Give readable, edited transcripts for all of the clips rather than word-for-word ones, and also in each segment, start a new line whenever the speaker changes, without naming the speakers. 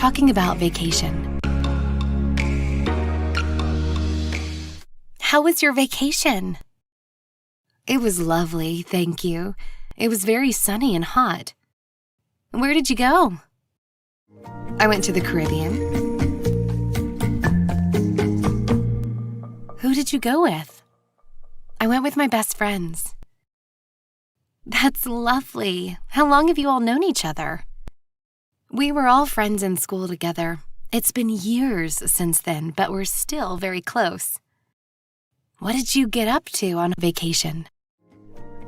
talking about vacation. How was your vacation? It was lovely, thank you. It was very sunny and hot. Where did you go? I went to the Caribbean. Who did you go with? I went with my best friends. That's lovely. How long have you all known each other? We were all friends in school together. It's been years since then, but we're still very close. What did you get up to on vacation?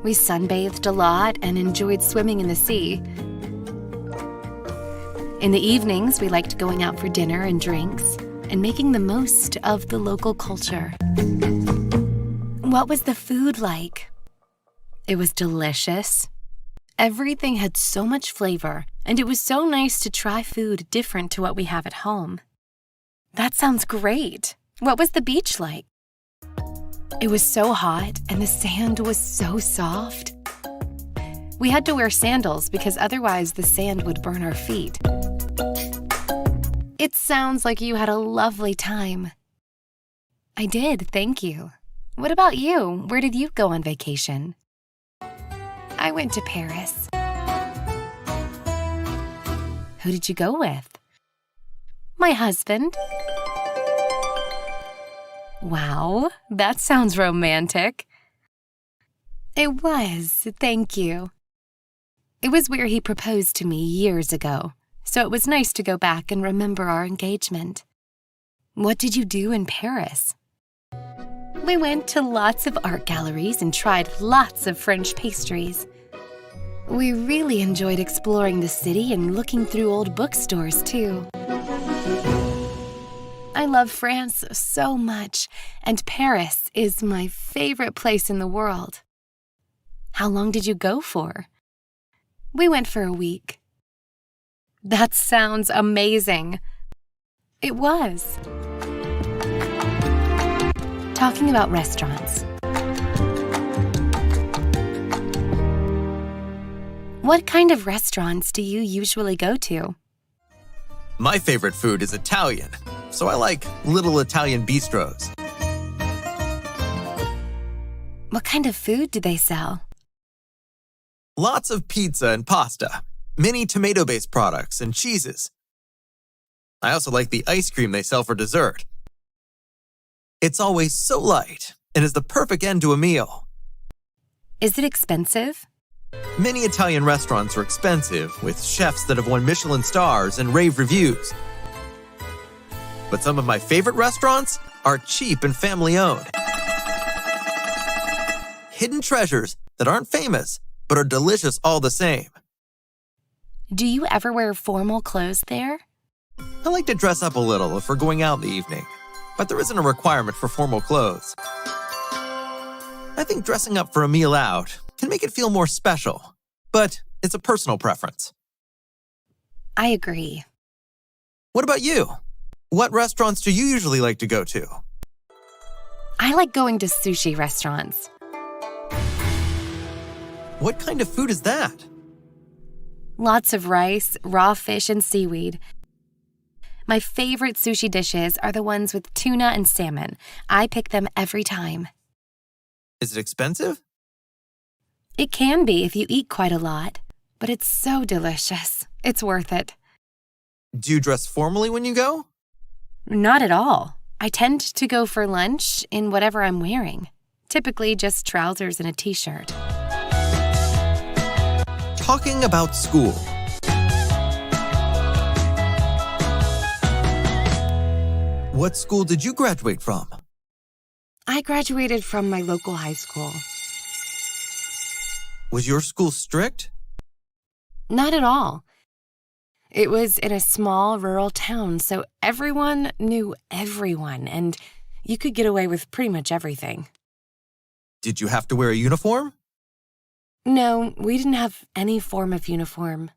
We sunbathed a lot and enjoyed swimming in the sea. In the evenings, we liked going out for dinner and drinks and making the most of the local culture. What was the food like? It was delicious. Everything had so much flavor, and it was so nice to try food different to what we have at home. That sounds great. What was the beach like? It was so hot, and the sand was so soft. We had to wear sandals because otherwise the sand would burn our feet. It sounds like you had a lovely time. I did, thank you. What about you? Where did you go on vacation? I went to Paris. Who did you go with? My husband. Wow, that sounds romantic. It was, thank you. It was where he proposed to me years ago, so it was nice to go back and remember our engagement. What did you do in Paris? We went to lots of art galleries and tried lots of French pastries. We really enjoyed exploring the city and looking through old bookstores, too. I love France so much, and Paris is my favorite place in the world. How long did you go for? We went for a week. That sounds amazing. It was. Talking about restaurants. What kind of restaurants do you usually go to?
My favorite food is Italian, so I like little Italian bistros.
What kind of food do they sell?
Lots of pizza and pasta, many tomato-based products, and cheeses. I also like the ice cream they sell for dessert. It's always so light and is the perfect end to a meal.
Is it expensive?
Many Italian restaurants are expensive, with chefs that have won Michelin stars and rave reviews. But some of my favorite restaurants are cheap and family-owned. Hidden treasures that aren't famous, but are delicious all the same.
Do you ever wear formal clothes there?
I like to dress up a little if we're going out in the evening, but there isn't a requirement for formal clothes. I think dressing up for a meal out can make it feel more special, but it's a personal preference.
I agree.
What about you? What restaurants do you usually like to go to?
I like going to sushi restaurants.
What kind of food is that?
Lots of rice, raw fish, and seaweed. My favorite sushi dishes are the ones with tuna and salmon. I pick them every time.
Is it expensive?
It can be if you eat quite a lot, but it's so delicious. It's worth it.
Do you dress formally when you go?
Not at all. I tend to go for lunch in whatever I'm wearing. Typically just trousers and a t-shirt.
Talking about school. What school did you graduate from?
I graduated from my local high school.
Was your school strict?
Not at all. It was in a small rural town, so everyone knew everyone, and you could get away with pretty much everything.
Did you have to wear a uniform?
No, we didn't have any form of uniform.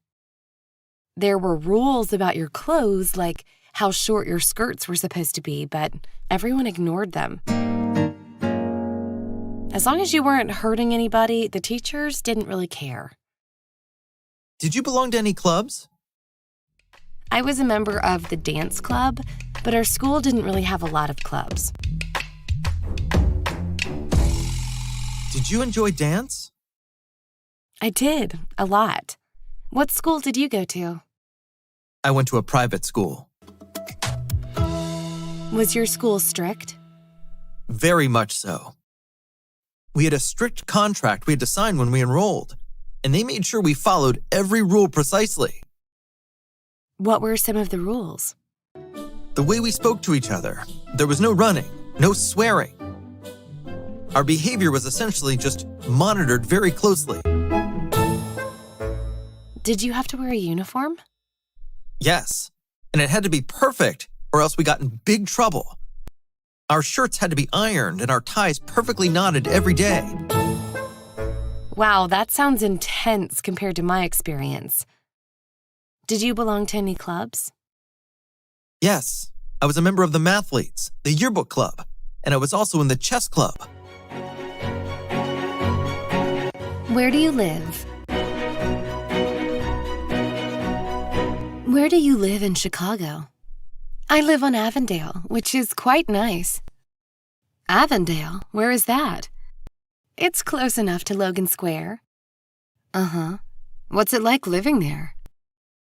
There were rules about your clothes, like how short your skirts were supposed to be, but everyone ignored them. As long as you weren't hurting anybody, the teachers didn't really care.
Did you belong to any clubs?
I was a member of the dance club, but our school didn't really have a lot of clubs.
Did you enjoy dance?
I did, a lot. What school did you go to?
I went to a private school.
Was your school strict?
Very much so. We had a strict contract we had to sign when we enrolled, and they made sure we followed every rule precisely.
What were some of the rules?
The way we spoke to each other. There was no running, no swearing. Our behavior was essentially just monitored very closely.
Did you have to wear a uniform?
Yes, and it had to be perfect or else we got in big trouble. Our shirts had to be ironed and our ties perfectly knotted every day.
Wow, that sounds intense compared to my experience. Did you belong to any clubs?
Yes, I was a member of the Mathletes, the yearbook club, and I was also in the chess club.
Where do you live? Where do you live in Chicago? I live on Avondale, which is quite nice. Avondale? Where is that? It's close enough to Logan Square. Uh-huh. What's it like living there?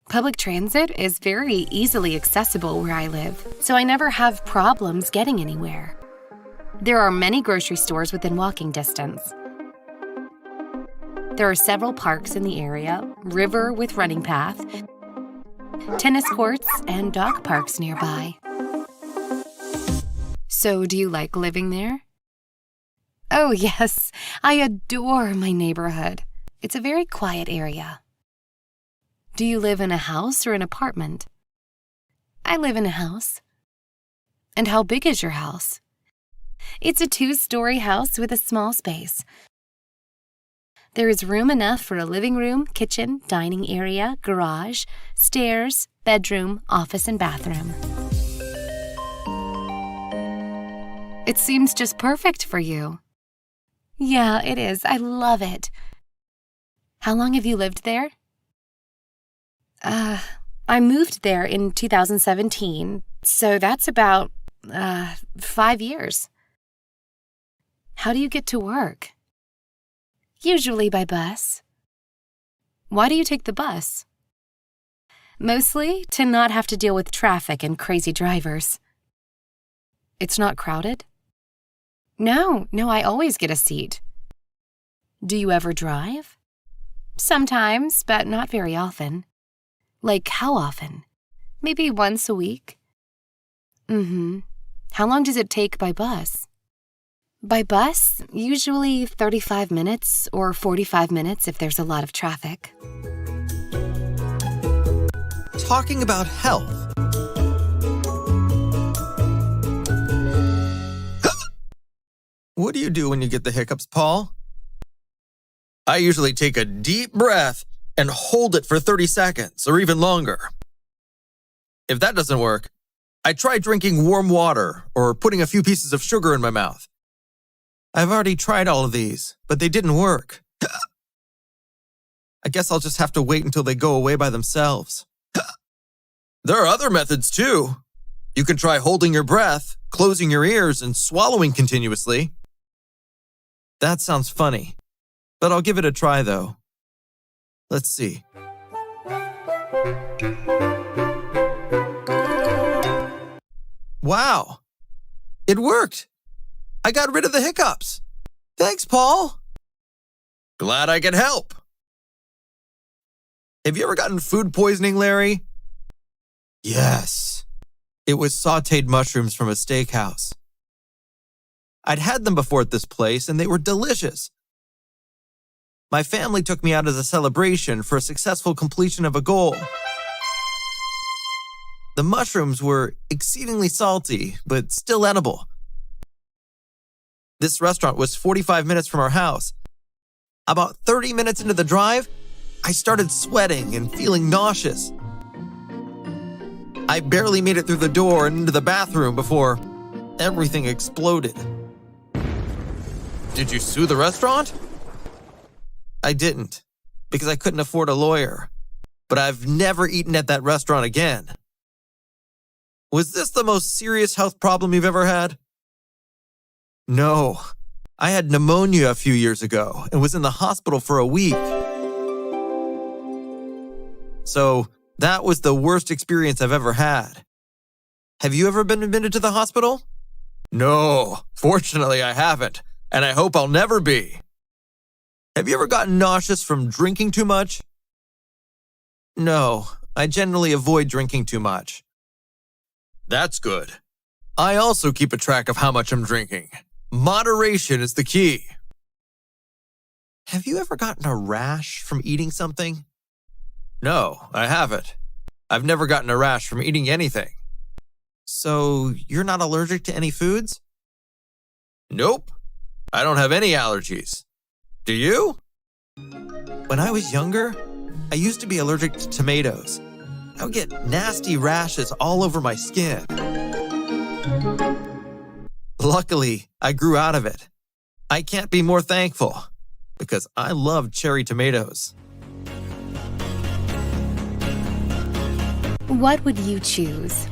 Public transit is very easily accessible where I live, so I never have problems getting anywhere. There are many grocery stores within walking distance. There are several parks in the area, river with running path, tennis courts, and dog parks nearby. So, do you like living there? Oh, yes. I adore my neighborhood. It's a very quiet area. Do you live in a house or an apartment? I live in a house. And how big is your house? It's a 2-story house with a small space. There is room enough for a living room, kitchen, dining area, garage, stairs, bedroom, office, and bathroom. It seems just perfect for you. Yeah, it is. I love it. How long have you lived there? I moved there in 2017, so that's about 5 years. How do you get to work? Usually by bus. Why do you take the bus? Mostly to not have to deal with traffic and crazy drivers. It's not crowded? No, I always get a seat. Do you ever drive? Sometimes, but not very often. Like how often? Maybe once a week? How long does it take by bus? By bus, usually 35 minutes or 45 minutes if there's a lot of traffic.
Talking about health. What do you do when you get the hiccups, Paul? I usually take a deep breath and hold it for 30 seconds or even longer. If that doesn't work, I try drinking warm water or putting a few pieces of sugar in my mouth. I've already tried all of these, but they didn't work. I guess I'll just have to wait until they go away by themselves. There are other methods too. You can try holding your breath, closing your ears, and swallowing continuously. That sounds funny, but I'll give it a try though. Let's see. Wow, it worked. I got rid of the hiccups. Thanks, Paul. Glad I could help. Have you ever gotten food poisoning, Larry? Yes. It was sautéed mushrooms from a steakhouse. I'd had them before at this place, and they were delicious. My family took me out as a celebration for a successful completion of a goal. The mushrooms were exceedingly salty, but still edible. This restaurant was 45 minutes from our house. About 30 minutes into the drive, I started sweating and feeling nauseous. I barely made it through the door and into the bathroom before everything exploded. Did you sue the restaurant? I didn't, because I couldn't afford a lawyer. but I've never eaten at that restaurant again. Was this the most serious health problem you've ever had? No. I had pneumonia a few years ago and was in the hospital for a week. So, that was the worst experience I've ever had. Have you ever been admitted to the hospital? No, fortunately I haven't, and I hope I'll never be. Have you ever gotten nauseous from drinking too much? No, I generally avoid drinking too much. That's good. I also keep a track of how much I'm drinking. Moderation is the key. Have you ever gotten a rash from eating something? No, I haven't. I've never gotten a rash from eating anything. So, you're not allergic to any foods? Nope. I don't have any allergies. Do you? When I was younger, I used to be allergic to tomatoes. I would get nasty rashes all over my skin. Luckily, I grew out of it. I can't be more thankful because I love cherry tomatoes.
What would you choose?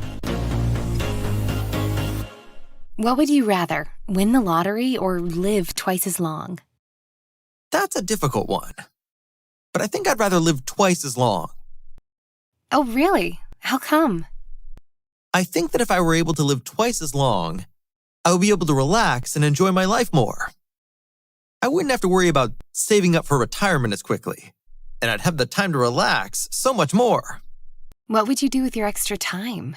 What would you rather, win the lottery or live twice as long?
That's a difficult one. But I think I'd rather live twice as long.
Oh, really? How come?
I think that if I were able to live twice as long, I would be able to relax and enjoy my life more. I wouldn't have to worry about saving up for retirement as quickly, and I'd have the time to relax so much more.
What would you do with your extra time?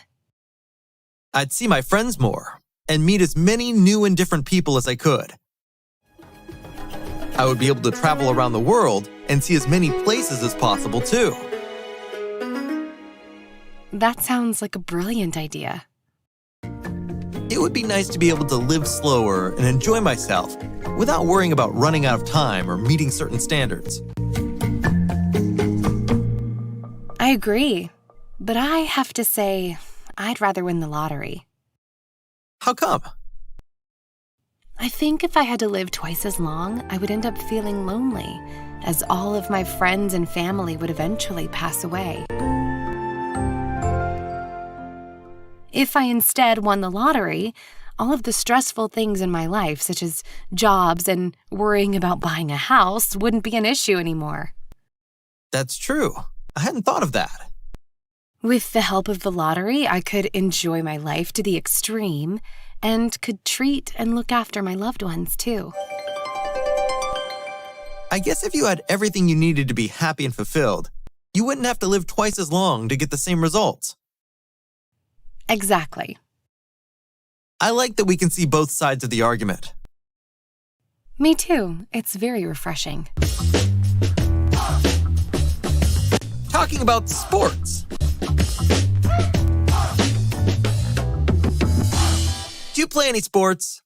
I'd see my friends more and meet as many new and different people as I could. I would be able to travel around the world and see as many places as possible, too.
That sounds like a brilliant idea.
It would be nice to be able to live slower and enjoy myself without worrying about running out of time or meeting certain standards.
I agree, but I have to say, I'd rather win the lottery.
How come?
I think if I had to live twice as long, I would end up feeling lonely, as all of my friends and family would eventually pass away. If I instead won the lottery, all of the stressful things in my life, such as jobs and worrying about buying a house, wouldn't be an issue anymore.
That's true. I hadn't thought of that.
With the help of the lottery, I could enjoy my life to the extreme and could treat and look after my loved ones, too.
I guess if you had everything you needed to be happy and fulfilled, you wouldn't have to live twice as long to get the same results.
Exactly.
I like that we can see both sides of the argument.
Me too. It's very refreshing.
Talking about sports. Do you play any sports?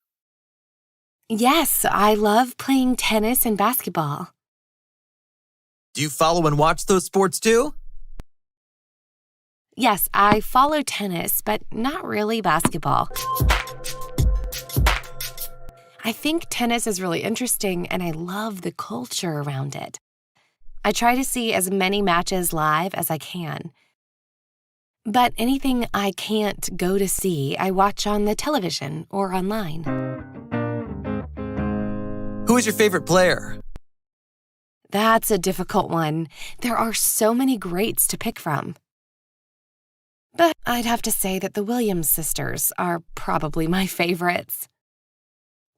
Yes, I love playing tennis and basketball.
Do you follow and watch those sports too?
Yes, I follow tennis, but not really basketball. I think tennis is really interesting, and I love the culture around it. I try to see as many matches live as I can. But anything I can't go to see, I watch on the television or online.
Who is your favorite player?
That's a difficult one. There are so many greats to pick from. But I'd have to say that the Williams sisters are probably my favorites.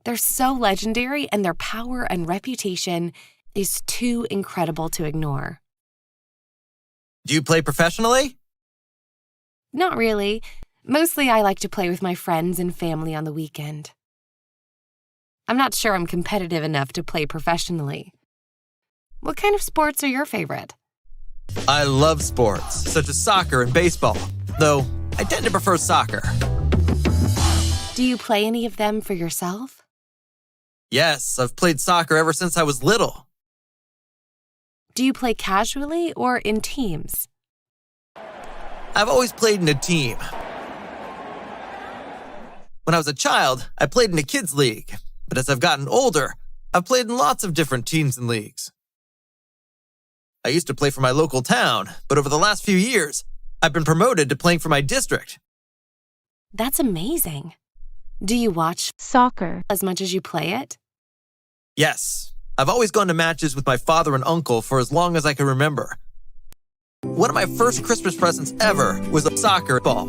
They're so legendary, and their power and reputation is too incredible to ignore.
Do you play professionally?
Not really. Mostly I like to play with my friends and family on the weekend. I'm not sure I'm competitive enough to play professionally. What kind of sports are your favorite?
I love sports, such as soccer and baseball, though I tend to prefer soccer.
Do you play any of them for yourself?
Yes, I've played soccer ever since I was little.
Do you play casually or in teams?
I've always played in a team. When I was a child, I played in a kids' league, but as I've gotten older, I've played in lots of different teams and leagues. I used to play for my local town, but over the last few years, I've been promoted to playing for my district.
That's amazing. Do you watch
Soccer.
as much as you play it?
Yes, I've always gone to matches with my father and uncle for as long as I can remember. One of my first Christmas presents ever was a soccer ball.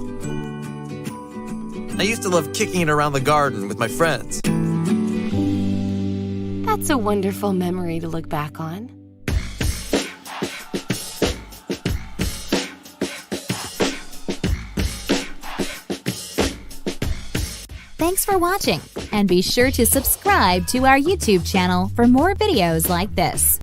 I used to love kicking it around the garden with my friends.
That's a wonderful memory to look back on.
Thanks for watching, and be sure to subscribe to our YouTube channel for more videos like this.